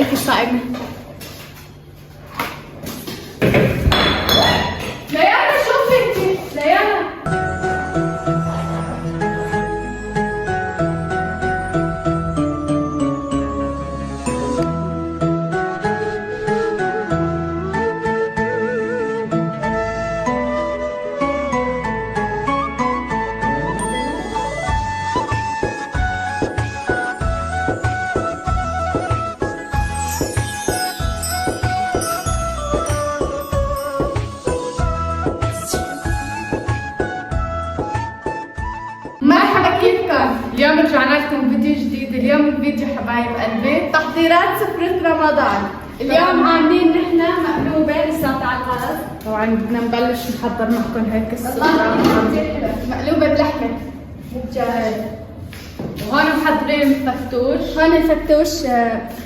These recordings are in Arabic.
عليكي الصائمة. ليانا شوفي انتي، ليانا. مرحبا، كيفكم؟ اليوم رجعنا لكم فيديو جديد. اليوم الفيديو حبايب قلبي تحضيرات سفرة رمضان. اليوم عاملين نحن مقلوبة لسه على الغرض. طبعا بدنا نبلش نحضر معكم هيك السفرة. مقلوبة بلحمة متجهز. وهون محضرين الفتوش. هون الفتوش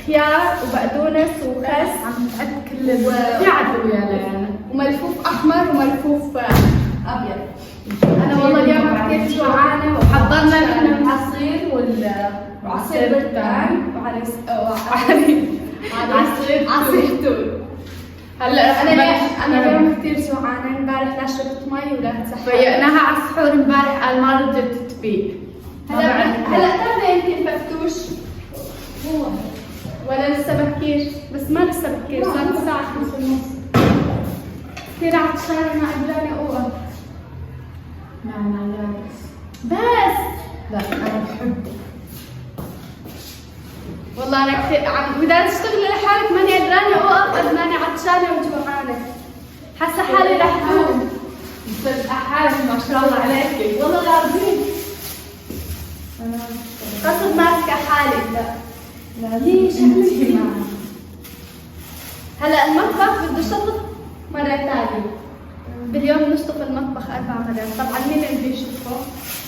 خيار وبقدونس وخس. عم نعد كل في عدو يا ليانا. وملفوف احمر وملفوف ابيض. انا والله اليوم كثير جوعانه وحضرنا نحن العصير وعصير برتقال عصير توت. هلا انا اليوم كثير جوعانه. امبارح لا شربت مي ولا تسحرت. فيقناها على السحور امبارح قال ما رجعت تفيق. هلا تعرفي انت الفتوش هو ولا لسه بكير؟ بس ما لسه بكير، صار الساعه 5:30. كثير عطشانه ما قدراني اوقف. لا بس لا انا بحب والله. انا كثير بدي اشتغل لحالك ماني قدرانه اوقف قد ماني عطشانه وجوعانه. حاسه حالي رح اقوم. بس حالك ما شاء الله عليكي والله العظيم. قصد ماسكه حالي. لا ليش انتي معي؟ هلا المطبخ بده شطف مره ثانيه. باليوم نشطف المطبخ 4 مرات. طبعا مين اللي بيشطفه؟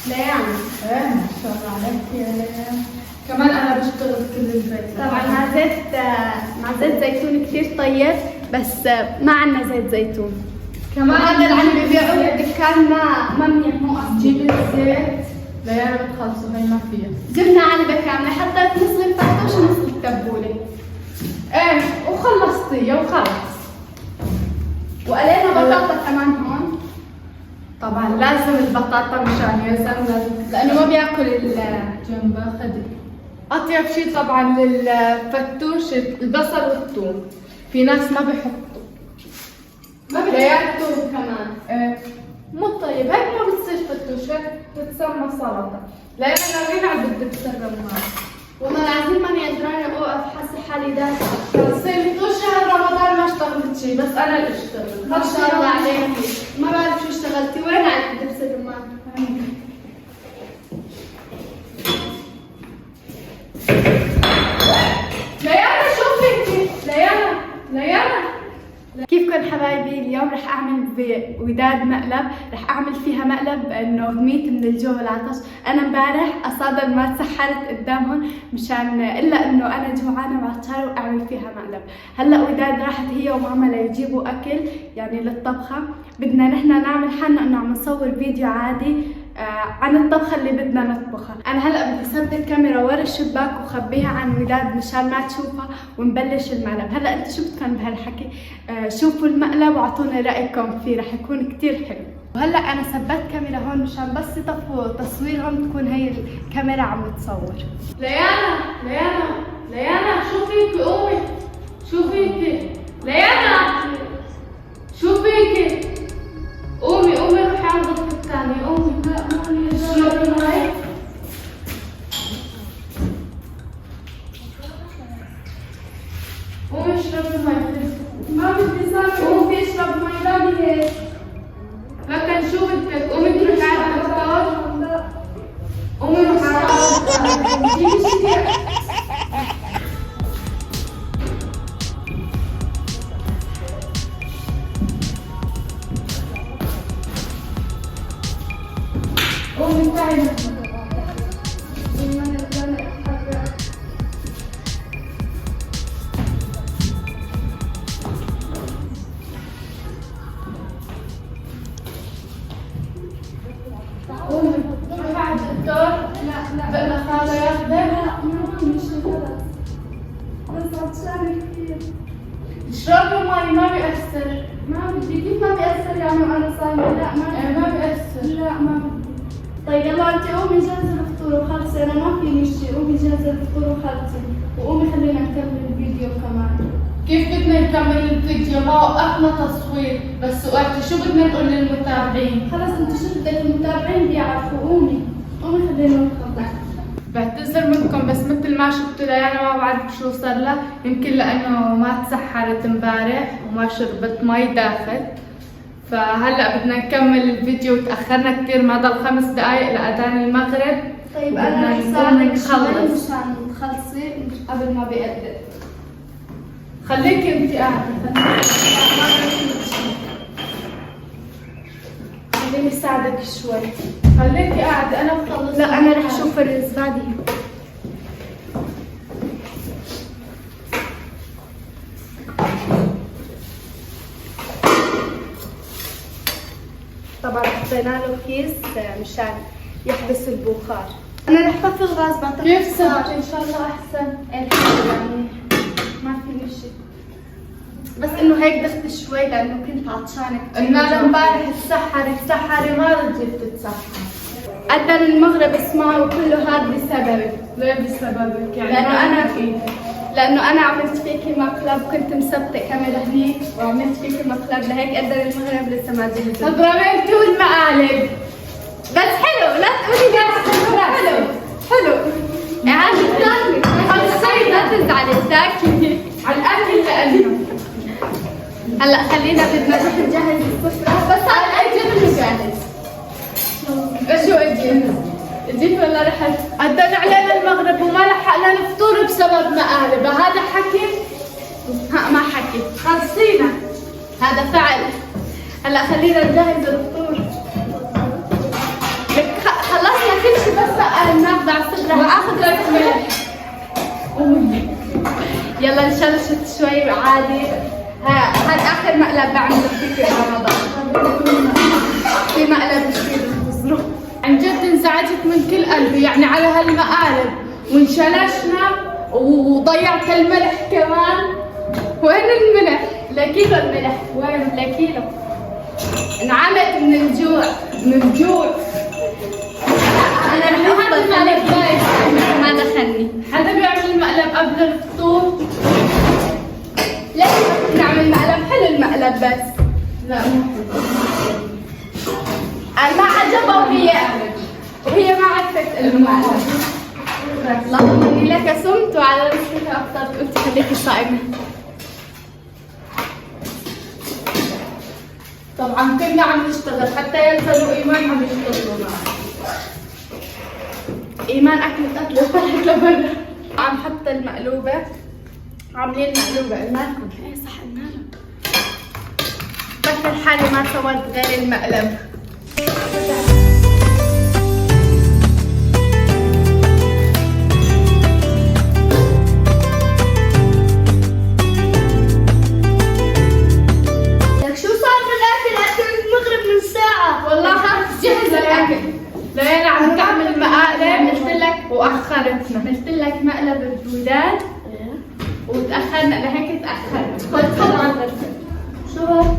ليانا. ايه ما شاء الله عليك يا ليانا. كمان انا بشتغل كل البيت. طبعا مع زيت زيتون كثير طيب، بس ما عندنا زيت زيتون. كمان هذا اللي عم بيبيعوه بالدكان ما منيح، مو اصلي. جيبي الزيت ليانا بتخلصوا، هي ما فيها. جبنا علبة كاملة، حطيت نص الفتوش ونص التبولة. ايه وخلصتيها وخلص. وقلينا بطاطا كمان هون. طبعا لازم البطاطا مشان يزن لانه ما بياكل الجنبه. خدي اطيب شيء طبعا للفتوش البصل والثوم. في ناس ما بيحطوا، ما بيحطوا كمان. ايه مو طيب، هيك ما بتصير فتوش، هيك بتسمى سلطه. لا انا مين عم بدي الرمان. والله العظيم ماني قدرانه اوقف، حاسه حالي داخله. صير طول شهر رمضان ما اشتغلت شيء، بس انا اللي اشتغلت. ما شاء الله عليكي. ما بعرف شو اشتغلتي. وين عندك دبس الرمان؟ ليانا شوفي انتي، ليانا كيفكن حبايبي؟ اليوم رح اعمل بوداد مقلب. رح اعمل فيها مقلب انه ميت من الجوع والعطش. انا امبارح اصادم ما تسحرت قدامهم مشان الا انه انا جوعانه وعطشانه واعمل فيها مقلب. هلا وداد راحت هي وماما ليجيبوا اكل يعني للطبخه. بدنا نحن نعمل حالنا انه عم نصور فيديو عادي عن الطبخه اللي بدنا نطبخها. انا هلا بدي اثبت الكاميرا ورا الشباك وخبيها عن وداد مشان ما تشوفها ونبلش المقلب. هلا انتم شو بدكم بهالحكي؟ شوفوا المقلب واعطوني رايكم فيه، رح يكون كثير حلو. وهلا انا ثبت كاميرا هون مشان بس يطفوا تصويرهم تكون هي الكاميرا عم تصور. ليانا شو فيكي؟ قومي. شو فيكي؟ ليانا شو فيكي؟ قومي روحي على الغرفة الثانية. قومي. اشربي مي. قومي اشربي مي. ما بدي صار. قومي اشربي مي. لا هيك. لكن شو بدك؟ قومي تروحي على الدكتور. قومي روحي على الدكتور. جيبي شيء. طيب يلا انت قومي جهزي الفطور وخلصي، انا ما فيني شيء، قومي جهزي الفطور وخلصي، وقومي خلينا نكمل الفيديو كمان. كيف بدنا نكمل الفيديو؟ ما وقفنا تصوير، بس وقت شو بدنا نقول للمتابعين؟ خلص انت شو بدك، المتابعين بيعرفوا، قومي خلينا نخلص. بعتذر منكم بس مثل ما شفتوا ليانا ما بعرف شو صار لها، يمكن لانه ما تسحرت امبارح وما شربت مي دافت. فهلا بدنا نكمل الفيديو، تاخرنا كثير، ما ضل 5 دقائق لاذان المغرب. طيب انا رح ساعدك شوي مشان تخلصي قبل ما بيأذن. خليكي انت قاعده، خليني ساعدك شوي. خليكي قاعده انا بخلص. لا انا رح اشوف الزبادي. طبعا حطينا له كيس مشان يحبس البخار. انا رح طفي الغاز بعتقد. كيف صار؟ ان شاء الله احسن. الحمد يعني ما في شيء، بس انه هيك دخت شوي لانه كنت عطشانه كثير. قلنا امبارح تسحري ما رجعت تتسحر. أذن المغرب اسمعوا وكله هذا بسببي. ليه بسببك؟ يعني لأنه أنا عملت فيكي مقلب، كنت مثبتة كاميرا هنيك وعملت فيكي مقلب، لهيك أذن المغرب لسه ما جهزت. اضربتي والمقالب بس حلو، لا تقولي لا. حلو يعني تاكلي خلصي، لا تزعلي تاكلي على الاكل لانه هلا خلينا بدنا نروح نجهز السفرة. بس هلا اجي جاهز. شو اجيت ولا رحت؟ أذن علينا المغرب وما لحقنا نفطر بسبب مقالب، هذا حكي؟ ما حكي، خلصينا، هذا فعل. هلا خلينا نجهز الفطور. خلصنا كل شيء، بس ناخذ على السفرة. واخذ لك ملح. يلا نشلشت شوي عادي. هذا آخر مقلب بعمله فيك برمضان. في مقلب كثير بنتظره. عن جد انزعجت من كل قلبي يعني على هالمقالب، وانشلشنا وضيعت الملح كمان. وين الملح؟ لكيلو الملح، وين لكيلو؟ انعمت من الجوع. انا رح افضل ما دخلني. حدا بيعمل المقلب قبل الفطور؟ ليش نعمل مقلب؟ حلو المقلب بس. لا مو أنا ما عجبها وهي ما عرفت المقلب. اللهم اني لك صمت وعلى رزقك افطرت، قلت خليكي صائمه. طبعا كنا عم نشتغل، حتى ينزلوا ايمان عم يشتغلوا معنا. ايمان اكلت طلعت لبرا. عم حط المقلوبه، عاملين مقلوبه لكم. ايه صح قلنا لهم. بس حالي ما صورت غير المقلب. لك شو صار بالاكل؟ اكل المغرب من ساعه. والله خلص جهز الاكل. لينا عم تعمل مقالب. عملت لك واخرتنا. عملت لك مقلب الولاد وتاخرنا، لهيك تاخرت. تفضل. شو هاد؟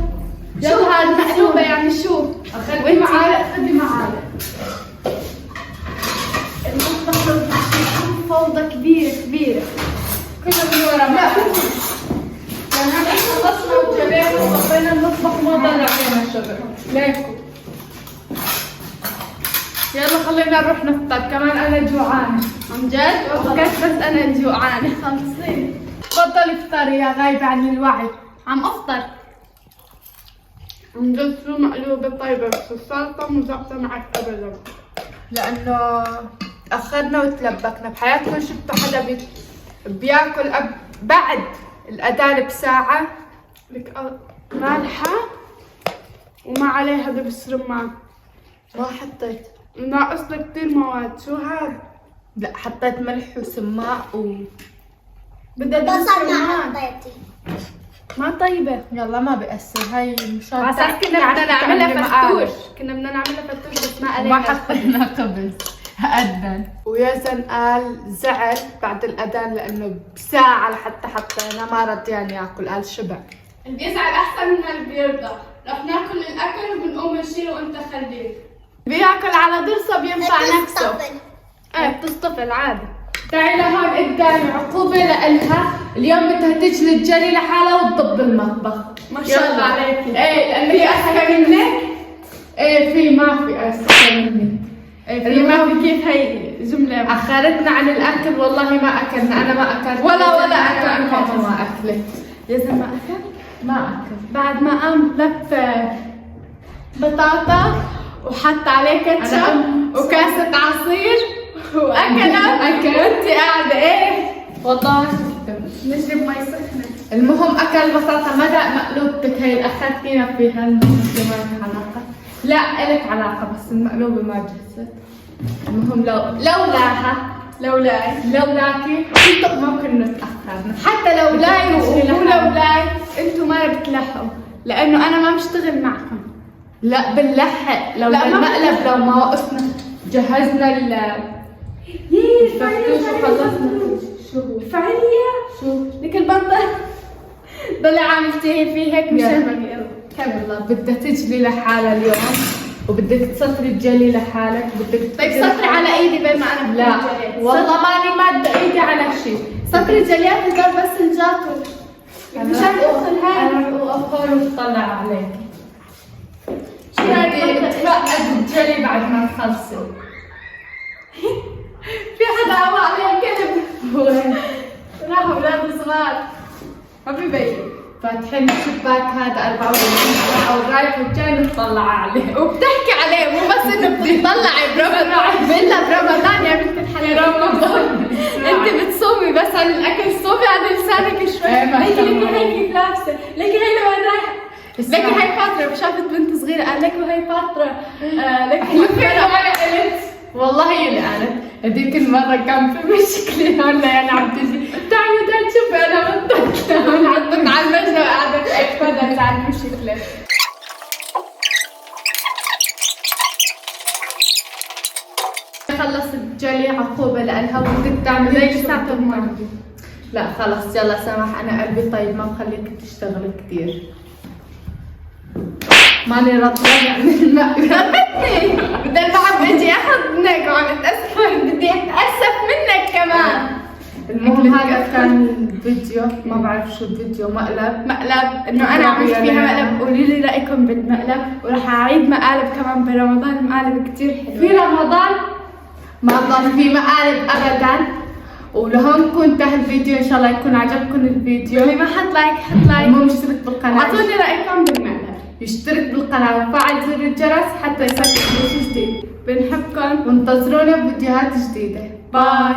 شو هاد مقلوبه يعني شو؟ اخذي معالق، خدي معالق. المطبخ فوضى كبيره. كنا من ورا لا يعني هلا خلصنا وجبنا وصفينا المطبخ وما ضل علينا شغل. ليكو يلا خلينا نروح نفطر، كمان انا جوعانه. عن جد؟ وقت بس انا جوعانه. خلصي. تفضلي افطري يا غايبه عن الوعي. عم افطر. عن جد شو مقلوبه طيبه، بس السلطه مو ظابطه معك ابدا، لانه تاخرنا وتلبكنا. بحياتكم شفتوا حدا بياكل بعد الاذان بساعه؟ لك مالحه وما عليها دبس رمان. ما حطيت. ناقصنا كثير مواد. شو هاد؟ لا حطيت ملح وسماق بدها بصل ما حطيتي. ما طيبه. يلا ما بيأثر، هاي مشان عساس كنا بدنا نعملها فتوش. بس ما عليها. ما حطينا خبز. أذن ويزن قال زعل بعد الأذان لأنه بساعة لحتى حطينا، ما رد يعني ياكل، قال شبع. اللي بيزعل أحسن من اللي بيرضى. رح ناكل الأكل وبنقوم نشيله وأنت خليه. بياكل على ضرسه بينفع نفسه. ايه بتصطفل عادي. تعي لهون قدامي عقوبة لإلها، اليوم بدها تجلد جلي لحالها وتضب المطبخ. ما شاء الله عليكي. ايه لأنه هي أذكى منك. ايه في ما في أذكى منك. ايه في ما في. كيف هي جملة أخرتنا عن الأكل، والله ما أكلنا، أنا ما أكلت ولا أكل. ما أكلت. يا زلمة ما أكل؟ ما أكل. بعد ما قام لف بطاطا وحط عليه كاتشب وكاسة عصير وأكل وأنت قاعدة إيه؟ والله نشرب مي سخنة. المهم أكل بطاطا مدى مقلوبتك هي اللي أخذتينا فيها، المهم ما لك علاقة. لا إلك علاقة بس المقلوبة ما جهزت. المهم لولاكي كنت ممكن نتأخرنا. حتى لولاي ولولاي انتوا ما بتلحقوا لأنه أنا ما بشتغل معكم. لا بنلحق لو لا، ما المقلب لو ما وقفنا جهزنا الفتوش وخلصنا. شو هو؟ فعليا شو؟ لك البنطة ضلي عاملتي في هيك مش يلا. يلا والله بدها تجلي لحالها اليوم وبدك تصفري الجلي لحالك وبدك طيب صفري على ايدي بين ما انا لا والله ماني مادة ايدي على شيء. صفري الجليات هدول بس الجاتو مشان ادخل هاي. انا وافكار وطلع عليك. شو رايك تفقد الجلي بعد ما تخلصي. في حدا قوى عليه كلب وين؟ راحوا اولاد صغار ما بيبين فاتحين الشباك هذا 24 ساعة ورايح والجاي نطلع عليه وبتحكي عليه مو بس انه بتطلعي برمضان بيلا برمضان يا بنت الحلال رمضان انت بتصومي بس عن الاكل صومي عن لسانك شوي. ليكي هي كيف لابسه ليكي هي لوين رايحه ليكي هي فاطره شافت بنت صغيره قال لك وهي فاطره ليكي قلت والله هي اللي قالت هذيك المرة كان في مشكلة هون يعني عم تجي تعالي شوفي أنا منطقة هون عضت على المجنة وقعدت أتفرج على المشكلة. خلصت جلي عقوبة لأنها بدك تعملي زي ساعة الماضي. لا خلص يلا سامح أنا قلبي طيب ما بخليك تشتغلي كثير. ماني رطبة يعني ربتني بدل ما عم اجي اخذ منك وعم اتاسف بدي اتاسف منك كمان. المهم هذا كان فيديو ما بعرف شو الفيديو مقلب انه انا عملت فيها مقلب. قولوا لي رايكم بالمقلب وراح اعيد مقالب كمان برمضان. مقالب كثير حلوه في رمضان ما ضل في مقالب ابدا. ولهون كنت انتهى الفيديو، ان شاء الله يكون عجبكم الفيديو. اللي ما حط لايك حط لايك واشترك بالقناه. اعطوني رايكم بالمقلب. يشترك بالقناه وفعل زر الجرس حتى يصير شيء جديد. بنحبكم وانتظرونا بفيديوهات جديده. باي.